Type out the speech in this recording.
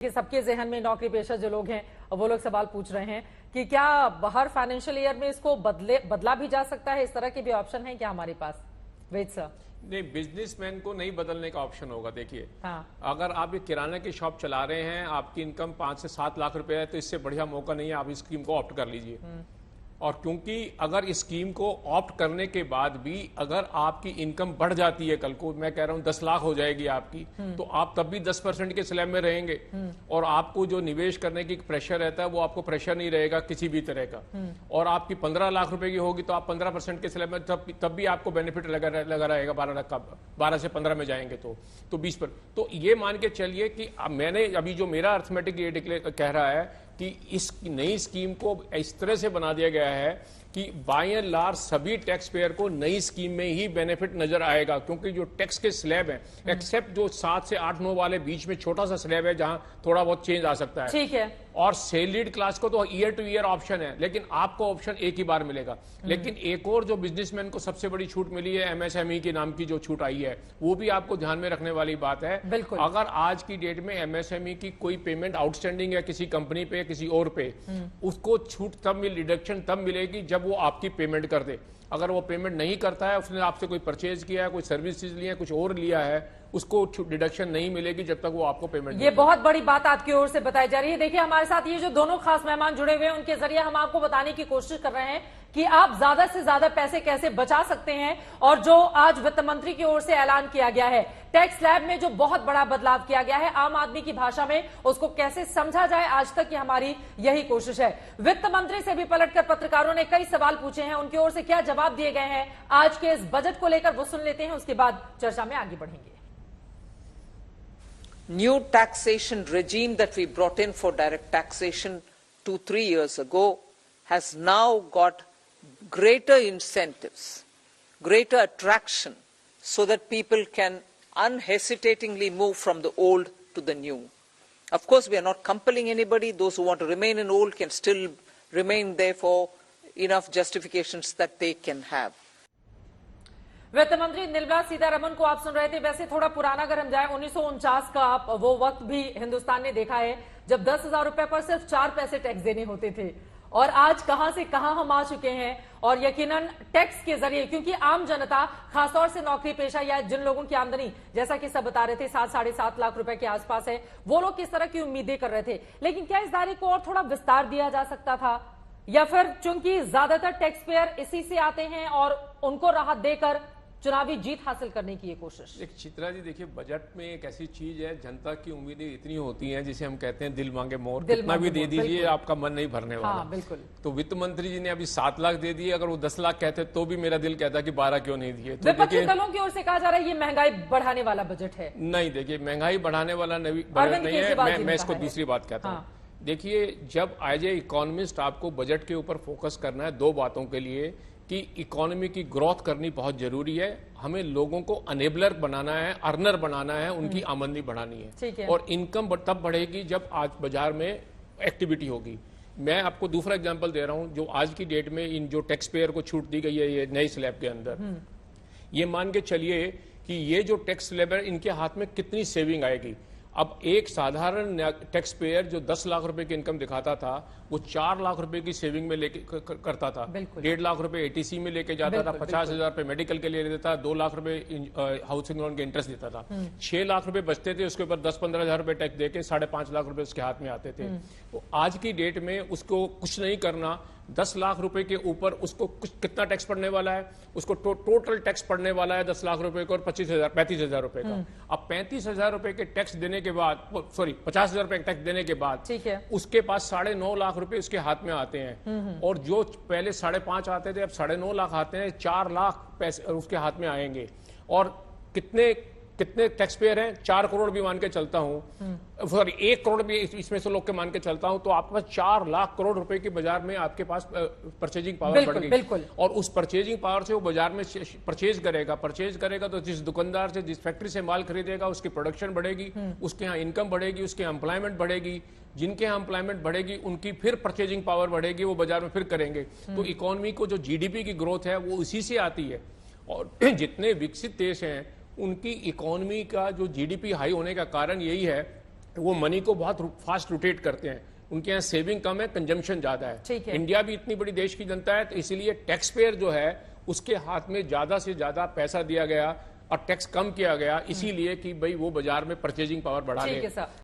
कि सबके जहन में नौकरी पेशा जो लोग हैं वो लोग सवाल पूछ रहे हैं कि क्या हर फाइनेंशियल ईयर में इसको बदला भी जा सकता है? इस तरह के भी ऑप्शन है क्या हमारे पास? वेद सर, नहीं, बिजनेसमैन को नहीं बदलने का ऑप्शन होगा। देखिए, हाँ। अगर आप ये किराना की शॉप चला रहे हैं, आपकी इनकम 5 से 7 लाख रुपए है, तो इससे बढ़िया मौका नहीं है, आप इस स्कीम को ऑप्ट कर लीजिए। और क्योंकि अगर इस स्कीम को ऑप्ट करने के बाद भी अगर आपकी इनकम बढ़ जाती है, कल को मैं कह रहा हूं 10 लाख हो जाएगी आपकी, तो आप तब भी 10% के स्लैब में रहेंगे। और आपको जो निवेश करने की प्रेशर रहता है वो आपको प्रेशर नहीं रहेगा किसी भी तरह का। और आपकी 15 लाख रुपए की होगी तो आप 15% के स्लैब में तब भी आपको बेनिफिट लगा रहेगा। 12 से 15 में जाएंगे तो 20 पर। तो ये मान के चलिए कि मैंने अभी जो मेरा अर्थमेटिक ये डिक्लेयर कह रहा है कि इस नई स्कीम को इस तरह से बना दिया गया है कि बाय एंड लार्ज सभी टैक्स पेयर को नई स्कीम में ही बेनिफिट नजर आएगा, क्योंकि जो टैक्स के स्लैब है, एक्सेप्ट जो 7 से 8-9 वाले बीच में छोटा सा स्लैब है जहां थोड़ा बहुत चेंज आ सकता है, ठीक है। और सैलरीड क्लास को तो ईयर टू ईयर ऑप्शन है, लेकिन आपको ऑप्शन एक ही बार मिलेगा। लेकिन एक और जो बिजनेसमैन को सबसे बड़ी छूट मिली है, एमएसएमई के नाम की जो छूट आई है, वो भी आपको ध्यान में रखने वाली बात है। अगर आज की डेट में एमएसएमई की कोई पेमेंट आउटस्टैंडिंग है किसी कंपनी पे, किसी और पे, उसको छूट डिडक्शन तब मिलेगी जब वो आपकी पेमेंट कर दे। अगर वो पेमेंट नहीं करता है, उसने आपसे कोई परचेज किया है, कोई सर्विसेज लिया है, कुछ और लिया है, उसको डिडक्शन नहीं मिलेगी जब तक वो आपको पेमेंट। ये बहुत बड़ी बात आपकी ओर से बताई जा रही है। देखिए, हमारे साथ ये जो दोनों खास मेहमान जुड़े हुए हैं, उनके जरिए हम आपको बताने की कोशिश कर रहे हैं कि आप ज्यादा से ज्यादा पैसे कैसे बचा सकते हैं। और जो आज वित्त मंत्री की ओर से ऐलान किया गया है, टैक्स स्लैब में जो बहुत बड़ा बदलाव किया गया है, आम आदमी की भाषा में उसको कैसे समझा जाए, आज तक की हमारी यही कोशिश है। वित्त मंत्री से भी पलटकर पत्रकारों ने कई सवाल पूछे हैं, उनकी ओर से क्या जवाब दिए गए हैं आज के इस बजट को लेकर, वो सुन लेते हैं, उसके बाद चर्चा में आगे बढ़ेंगे। New taxation regime that we brought in for direct taxation 2-3 years ago has now got greater incentives, greater attraction, so that people can unhesitatingly move from the old to the new. Of course, we are not compelling anybody. Those who want to remain in old can still remain there for enough justifications that they can have. वित्त मंत्री निर्मला सीतारमण को आप सुन रहे थे। वैसे थोड़ा पुराना अगर हम जाए, 1949 का आप वो वक्त भी हिंदुस्तान ने देखा है जब 10,000 रुपए पर सिर्फ 4 पैसे टैक्स देने होते थे, और आज कहां से कहां हम आ चुके हैं। और यकीनन टैक्स के जरिए, क्योंकि आम जनता, खासतौर से नौकरी पेशा या जिन लोगों की आमदनी, जैसा कि सब बता रहे थे, 7-7.5 लाख रुपए के आसपास है, वो लोग किस तरह की उम्मीदें कर रहे थे। लेकिन क्या इस दायरे को और थोड़ा विस्तार दिया जा सकता था, या फिर चूंकि ज्यादातर टैक्स पेयर इसी से आते हैं और उनको राहत देकर चुनावी जीत हासिल करने की ये कोशिश? एक चित्रा जी, देखिए, बजट में एक ऐसी चीज है, जनता की उम्मीदें इतनी होती हैं जिसे हम कहते हैं दिल मांगे मोर, कितना भी दे दीजिए आपका मन नहीं भरने वाला। हाँ, बिल्कुल। तो वित्त मंत्री जी ने अभी 7 लाख दे दिए, अगर वो 10 लाख कहते तो भी मेरा दिल कहता कि 12 क्यों नहीं दिए। तो विपक्षी दलों की ओर से कहा जा रहा है ये महंगाई बढ़ाने वाला बजट है। नहीं, देखिए, महंगाई बढ़ाने वाला बजट नहीं है। मैं इसको दूसरी बात कहता हूँ। देखिए, जब एज ए इकोनॉमिस्ट आपको बजट के ऊपर फोकस करना है 2 बातों के लिए, कि इकोनॉमी की ग्रोथ करनी बहुत जरूरी है, हमें लोगों को अनेबलर बनाना है, अर्नर बनाना है, उनकी आमदनी बढ़ानी है, और इनकम तब बढ़ेगी जब आज बाजार में एक्टिविटी होगी। मैं आपको दूसरा एग्जांपल दे रहा हूं, जो आज की डेट में इन जो टैक्स पेयर को छूट दी गई है ये नए स्लैब के अंदर, ये मान के चलिए कि ये जो टैक्स स्लैब है, इनके हाथ में कितनी सेविंग आएगी। अब एक साधारण टैक्स पेयर जो 10 लाख रुपए की इनकम दिखाता था, वो 4 लाख रुपए की सेविंग में लेके करता था, 1.5 लाख रुपए एटीसी में लेके जाता था, 50,000 रुपए मेडिकल के लिए देता था, 2 लाख रुपए हाउसिंग लोन के इंटरेस्ट देता था, 6 लाख रुपए बचते थे, उसके ऊपर 10-15 हजार रुपए टैक्स देके 5.5 लाख रुपए उसके हाथ में आते थे। तो आज की डेट में उसको कुछ नहीं करना, 10 लाख रुपए के ऊपर उसको कितना टैक्स पड़ने वाला है, उसको टोटल टैक्स पड़ने वाला है 10 लाख रुपए का और 35,000 रुपए का। अब 35,000 रुपए के टैक्स देने के बाद, 50,000 रुपए टैक्स देने के बाद, उसके पास 9.5 लाख रुपए उसके हाथ में आते हैं, और जो पहले 5.5 आते थे अब 9.5 लाख आते हैं, 4 लाख पैसे उसके हाथ में आएंगे। और कितने टैक्स पेयर हैं? 4 करोड़ भी मान के चलता हूं, सॉरी 1 करोड़ भी इसमें से लोग के मान के चलता हूं, तो आपके पास 4 लाख करोड़ रुपए के बाजार में आपके पास परचेजिंग पावर बढ़ गई। और उस परचेजिंग पावर से वो बाजार में परचेज करेगा तो जिस दुकानदार से, जिस फैक्ट्री से माल खरीदेगा, उसकी प्रोडक्शन बढ़ेगी, उसके यहाँ इनकम बढ़ेगी, उसके एम्प्लॉयमेंट बढ़ेगी, जिनके यहाँ एम्प्लॉयमेंट बढ़ेगी उनकी फिर परचेजिंग पावर बढ़ेगी, वो बाजार में फिर करेंगे। तो इकोनॉमी को जो जीडीपी की ग्रोथ है वो इसी से आती है। और जितने विकसित देश हैं उनकी इकोनॉमी का जो जीडीपी हाई होने का कारण यही है वो मनी को बहुत फास्ट रोटेट करते हैं, उनके यहाँ सेविंग कम है, कंजम्पशन ज्यादा है। इंडिया भी इतनी बड़ी देश की जनता है, तो इसीलिए टैक्स पेयर जो है उसके हाथ में ज्यादा से ज्यादा पैसा दिया गया और टैक्स कम किया गया, इसीलिए कि भाई वो बाजार में परचेजिंग पावर बढ़ा ले।